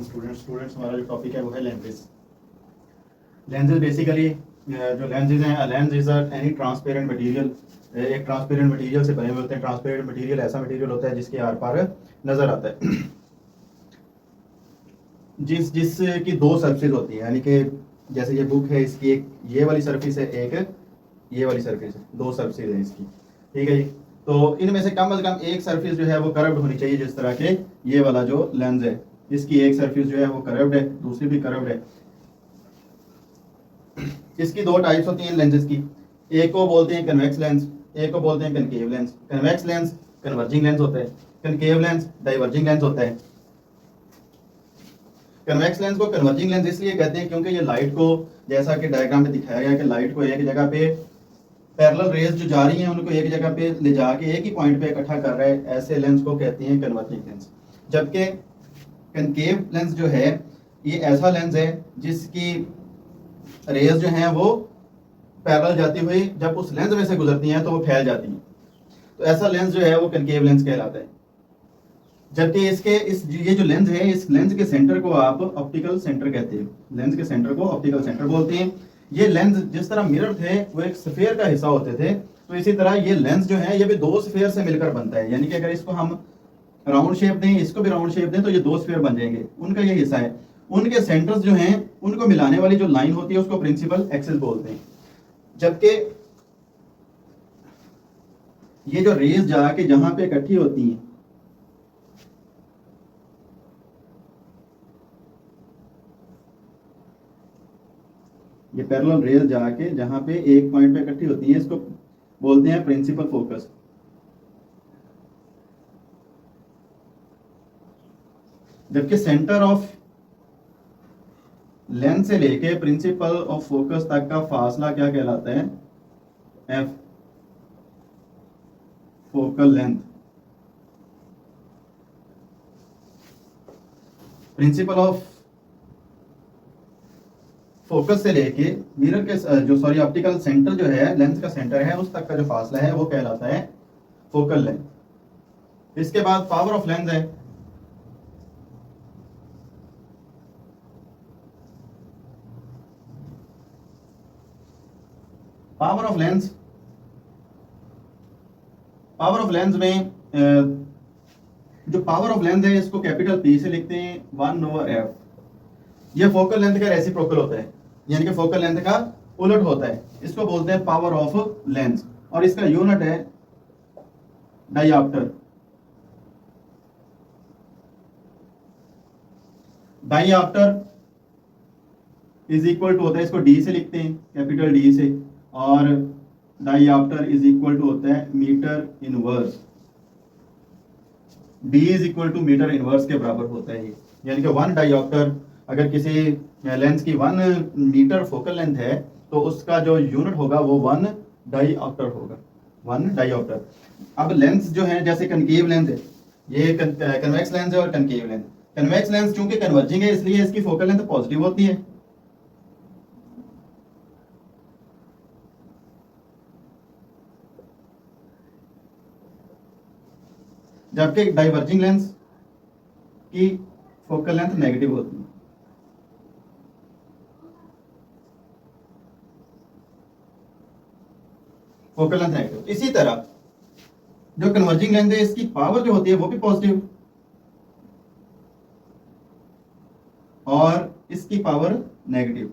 वालेकुम स्टूडेंट्स हमारा जो टॉपिक है वो है लेंसेज। लेंसेज बेसिकली जो लेंसेज हैं, lens is any transparent material, एक ट्रांसपेरेंट मटेरियल से बने हुए होते हैं। ट्रांसपेरेंट मटेरियल ऐसा मटेरियल होता है जिसके आर पार नजर आता है। जिसकी दो सरफेस होती है, यानी कि जैसे ये बुक है, इसकी एक ये वाली सरफेस है, एक ये वाली सरफेस है, दो सरफेस है इसकी, ठीक है जी। तो इनमें से कम एक सरफेस जो है वो कर्व्ड होनी चाहिए, जिस तरह के ये वाला जो लेंस है इसकी एक सरफेस जो है वो कर्व्ड है, दूसरी भी कर्व्ड है। इसकी दो टाइप्स होती हैं लेंसेज की, एक को बोलते हैं कन्वेक्स लेंस, एक को बोलते हैं concave lens. Convex lens converging lens होता है, कनकेव लेंस डाइवर्जिंग लेंस होता है। कन्वेक्स लेंस को कन्वर्जिंग लेंस इसलिए कहते हैं क्योंकि ये लाइट को, जैसा कि डायग्राम में दिखाया गया कि लाइट को एक जगह पे पैरेलल रेज जो जा रही हैं उनको एक जगह पे ले जाके एक ही पॉइंट पे इकट्ठा कर रहा है, ऐसे लेंस को कहते हैं कन्वर्जिंग लेंस। जबकि कनकेव लेंस जो है ये ऐसा लेंस है जिसकी रेज जो हैं वो पैरेलल जाती हुई जब उस लेंस में से गुजरती हैं तो वो फैल जाती हैं, तो ऐसा लेंस जो है वो कनकेव लेंस कहलाता है। जबकि ये जो लेंस है, इस लेंस के सेंटर को आप ऑप्टिकल सेंटर कहते हैं, लेंस के सेंटर को ऑप्टिकल सेंटर बोलते हैं। ये लेंस जिस तरह मिरर थे वो एक स्फीयर का हिस्सा होते थे, तो इसी तरह ये लेंस जो है ये भी दो स्फीयर से मिलकर बनता है। यानी कि अगर इसको हम राउंड शेप दें, इसको भी राउंड शेप दें, तो ये दो स्फीयर बन जाएंगे, उनका ये हिस्सा है। उनके सेंटर्स जो हैं उनको मिलाने वाली जो लाइन होती है उसको प्रिंसिपल एक्सिस बोलते हैं। जबकि ये जो रेज जाके जहां पे इकट्ठी होती हैं, ये पैरेलल रेज जाके जहां पे एक पॉइंट पे इकट्ठी होती है इसको बोलते हैं प्रिंसिपल फोकस। जबकि सेंटर ऑफ लेंस से लेके प्रिंसिपल ऑफ फोकस तक का फासला क्या कहलाता है? F, focal length. Principle of focus से लेके मिरर के ऑप्टिकल सेंटर जो है, लेंस का सेंटर है, उस तक का जो फासला है वो कहलाता है फोकल लेंथ। इसके बाद पावर ऑफ लेंस है। पावर ऑफ लेंस में जो पावर ऑफ लेंस है इसको कैपिटल P से लिखते हैं 1/f। यह फोकल लेंथ का रेसिप्रोकल होता है, यानी कि फोकल लेंथ का उलट होता है। इसको बोलते हैं पावर ऑफ लेंस, और इसका यूनिट है dioptre. Dioptre is equal to होता है, इसको D से लिखते हैं, कैपिटल D से, और डाइऑप्टर इज इक्वल टू होता है metre inverse. D is equal to metre inverse के बराबर होता है ये, यानी कि 1 डाइऑप्टर, अगर किसी लेंस की 1 मीटर फोकल लेंथ है तो उसका जो यूनिट होगा वो 1 डाइऑप्टर होगा, 1 डाइऑप्टर। अब लेंस जो है, जैसे कनकेव लेंस है, ये कन्वेक्स लेंस है और कनकेव लेंस। कन्वेक्स लेंस चूंकि कन्वर्जिंग है इसलिए इसकी फोकल लेंथ पॉजिटिव होती है, जबकि डाइवर्जिंग लेंस की फोकल लेंथ नेगेटिव होती है। Focal length negative. इसी तरह जो कन्वर्जिंग लेंस है इसकी पावर जो होती है वो भी पॉजिटिव, और इसकी पावर नेगेटिव।